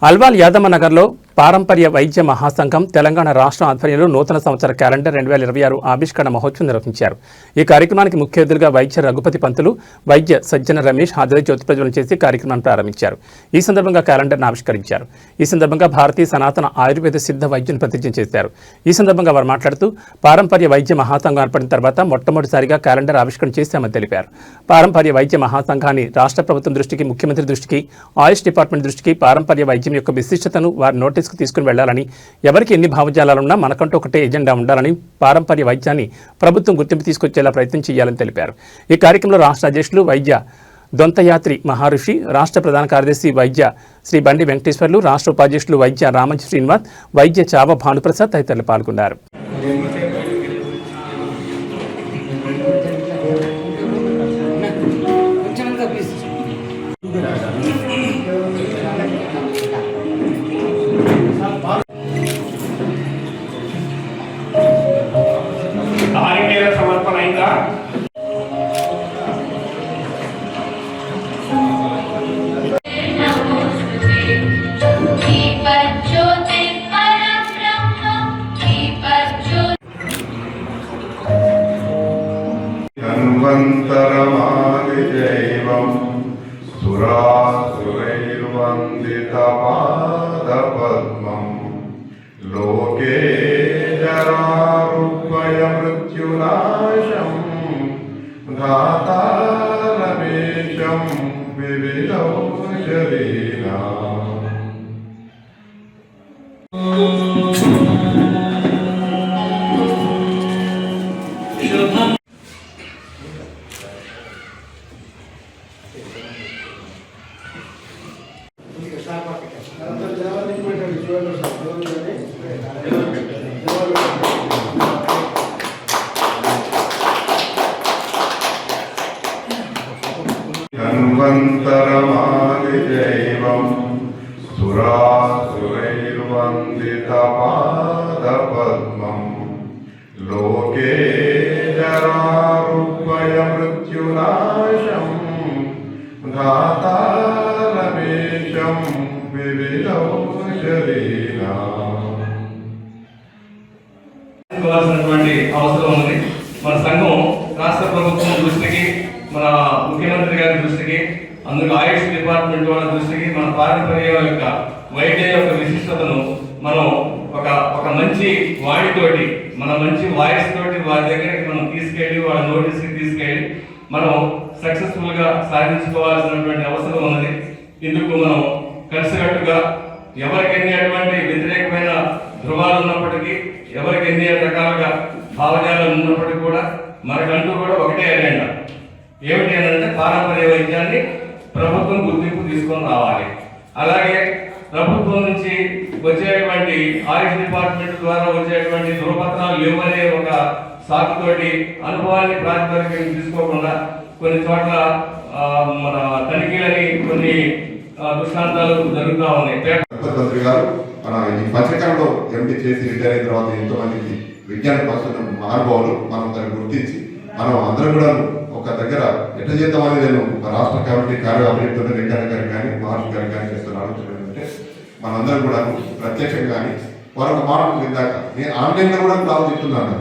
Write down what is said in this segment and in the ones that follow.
అల్వాల్ యాదమ్మ నగర్లో పారంపర్య వైద్య మహాసంఘం తెలంగాణ రాష్ట్ర ఆధ్వర్యంలో నూతన సంవత్సర క్యాలెండర్ 2026 ఆవిష్కరణ మహోత్సవం నిర్వహించారు. ఈ కార్యక్రమానికి ముఖ్య అతిథులుగా వైద్య రఘుపతి పంతులు, వైద్య సజ్జన రమేష్ హాజరై జ్యోతి ప్రజ్వలన చేసి కార్యక్రమాన్ని ప్రారంభించారు. ఈ సందర్భంగా క్యాలెండర్ను ఆవిష్కరించారు. ఈ సందర్భంగా భారతీయ సనాతన ఆయుర్వేద సిద్ధ వైద్యుని ప్రతిజ్ఞ చేశారు. ఈ సందర్భంగా వారు మాట్లాడుతూ పారంపర్య వైద్య మహాసంఘం ఏర్పడిన తర్వాత మొట్టమొదటిసారిగా క్యాలెండర్ ఆవిష్కరణ చేశామని తెలిపారు. పారంపర్య వైద్య మహాసంఘాన్ని రాష్ట్ర ప్రభుత్వం దృష్టికి, ముఖ్యమంత్రి దృష్టికి, ఆయుష్ డిపార్ట్మెంట్ దృష్టికి పారంపర్య వైద్యం యొక్క విశిష్టతను వారి నోటీసుకు తీసుకుని వెళ్లాలని, ఎవరికి ఎన్ని భావజాలాలున్నా మనకంటూ ఒకటే ఎజెండా ఉండాలని, పారంపర్య వైద్యాన్ని ప్రభుత్వం గుర్తింపు తీసుకొచ్చేలా ప్రయత్నం చేయాలని తెలిపారు. ఈ కార్యక్రమంలో రాష్ట్ర అధ్యక్షులు వైద్య దొంతయాత్రి మహర్షి, రాష్ట్ర ప్రధాన కార్యదర్శి వైద్య శ్రీ బండి వెంకటేశ్వర్లు, రాష్ట్ర ఉపాధ్యక్షులు వైద్య రామంజి శ్రీనివాస్, వైద్య చావ భానుప్రసాద్ తదితరులు పాల్గొన్నారు. ధన్వంతరమాదిజైవం సురాసురైర్వందితపాదపద్మం లోకే జరారుగ్భయ మృత్యునాశం ధాతారమేశం వివిధౌ జలీనా. ధన్వంతరమాదిజైవం సురాసురైర్వందితపాదపద్మం లోకే జరారుగ్భయ మృత్యునాశం ధాతారమేశం వివిధౌ జలీనా. అవసరం ఉంది. మన సంఘం రాష్ట్ర ప్రభుత్వం దృష్టికి, మన ముఖ్యమంత్రి గారి దృష్టికి, అందులో ఆయుష్ డిపార్ట్మెంట్ వాళ్ళ దృష్టికి మన పారంపర్య యొక్క వైద్య యొక్క విశిష్టతను మనం ఒక మంచి వాడితోటి, మన మంచి వాయిస్ తోటి వారి దగ్గరికి మనం తీసుకెళ్ళి, వాళ్ళ నోటీస్కి తీసుకెళ్ళి మనం సక్సెస్ఫుల్గా సాధించుకోవాల్సినటువంటి అవసరం ఉన్నది. ఇందుకు మనం కలిసికట్టుగా ఎవరికి ఎన్ని అటువంటి వ్యతిరేకమైన ధృవాలు ఉన్నప్పటికీ, ఎవరికి ఎన్ని రకాలుగా భావజాలు ఉన్నప్పటికీ కూడా మనకంటూ కూడా ఒకటే ఎజెండా. ఏమిటి అంటే పారంపర్య వైద్యాన్ని ప్రభుత్వం గుర్తింపు తీసుకొని రావాలి. అలాగే ప్రభుత్వం నుంచి వచ్చేటువంటి ఆయుష్ డిపార్ట్మెంట్ ద్వారా వచ్చేటువంటి ధృవపత్రాలు లేవనే ఒక సాకుతోటి అనుభవాన్ని ప్రాతిపదికన తీసుకోకుండా కొన్ని చోట్ల మన తనిఖీలని కొన్ని దృష్టాంతాలు జరుగుతూ ఉన్నాయి. మంత్రి గారు మన ఈ పత్రికల్లో ఎంపీ చేసి రిటైర్ అయిన తర్వాత ఎంతో మందికి విజ్ఞాన పరిశోధన మహానుభావులు మనం దాన్ని గుర్తించి మనం అందరం కూడా ఒక దగ్గర ఎట్లా చేద్దామని నేను రాష్ట్ర కమిటీ కార్యవర్గంతో వెంకయ్య గారికి కానీ మహర్షి గారికి కానీ చేస్తున్న ఆలోచన ఏంటంటే మనందరం కూడా ప్రత్యక్షంగా కానీ మరొక మాట ఇందాక నేను ఆన్లైన్లో కూడా ఆలోచిస్తున్నాను.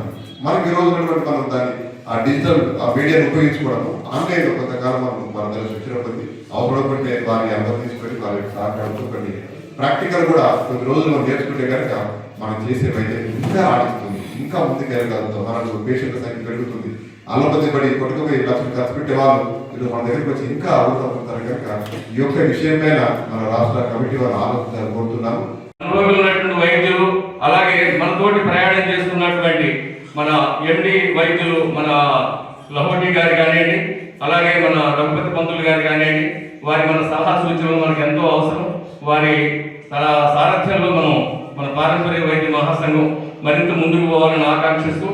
మనకి ఈ రోజు మనం దాన్ని ఆ డిజిటల్ మీడియాను ఉపయోగించుకోవడం ఆన్లైన్లో కొంతకాలం మన దగ్గర శిక్షణ పొంది అవసరపడితే వారిని అందరూ తీసుకొని వారికి సహకారంతో కొన్ని ప్రాక్టికల్ కూడా కొన్ని రోజులు మనం నేర్చుకుంటే కనుక మనం చేసే వైద్యం ఇంకా ఆడిస్తుంది, ఇంకా ముందుకు వెళ్ళగలుగుతాం. మనకు పేషెంట్ల సంఖ్య పెరుగుతుంది. అల్లోపతి పడి కొట్టుకుపోయి లక్షలు ఖర్చు పెట్టే వాళ్ళు ఇప్పుడు మన దగ్గరికి వచ్చి ఇంకా అడుగుతారు కనుక ఈ యొక్క విషయం పైన మన రాష్ట్ర కమిటీ వారు ఆలోచన కోరుతున్నాము. అనుభవమైనటువంటి వైద్యులు, అలాగే మనతోటి ప్రయాణం చేస్తున్నటువంటి మన ఎండి వైద్యులు, మన లహోటి గారు కానివ్వండి, అలాగే మన రఘుపతి పంతులు గారు కానివ్వండి, వారి మన సలహా సూచనలు మనకు ఎంతో అవసరం. వారి సారథ్యంలో మన పారంపర్య వైద్య మహాసంఘం మరింత ముందుకు పోవాలని ఆకాంక్షిస్తూ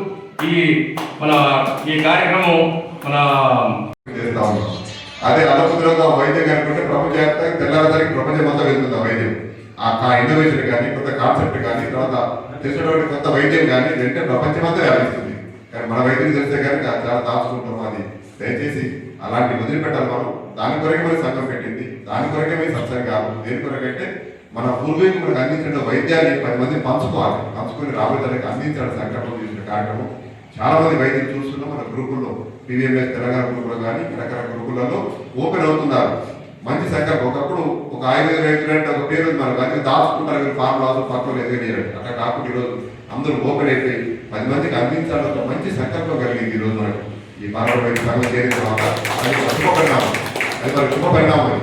ఈ కార్యక్రమం అదే అలపుద్రంగా వైద్యం కనుకుంటే ప్రపంచవ్యాప్తంగా తెల్లవారికి ప్రపంచం అంతా వెళ్తుంది. ఆ వైద్యం ఆ ఇన్నోవేషన్ కానీ, కొత్త కాన్సెప్ట్ కానీ, తర్వాత తెలిసినటువంటి కొత్త వైద్యం కానీ అంటే ప్రపంచం అంతా వ్యాపిస్తుంది. కానీ మన వైద్యం తెలిస్తే కనుక చాలా దాచుకుంటాం. అది దయచేసి అలాంటి వదిలిపెట్టాలి. మనం దాని కొరకే మన సంఘం పెట్టింది, దాని కొరకే మీ సత్సంగాలు. దేని కొరకంటే మన పూర్వీకులకు అందించిన వైద్యాన్ని 10 మంది పంచుకొని రాబోయే తరగతి అందించాలని సంకల్పం చేసిన కార్యక్రమం. చాలా మంది వైద్యులు చూస్తున్నాం మన గ్రూపుల్లో, PVMS తెలంగాణ గ్రూపులో కానీ రకరకాల గ్రూపులలో ఓపెన్ అవుతున్నారు. మంచి సంకల్పం. ఒకప్పుడు ఒక ఆయుర్వేద రైతులు అంటే ఒక పేరు మన మంచి దాచుకుంటారు, ఫామ్ లాసు పక్కన ఎదుగుతారు. అట్లా కాకుండా ఈరోజు అందరూ ఓపెన్ అయిపోయి 10 మందికి అందించాలని ఒక మంచి సంకల్పం కలిగింది ఈరోజు మనకు. ఈ పార్లమెంట్ సంఘం చేరిన తర్వాత అది శుభ పరిణామం.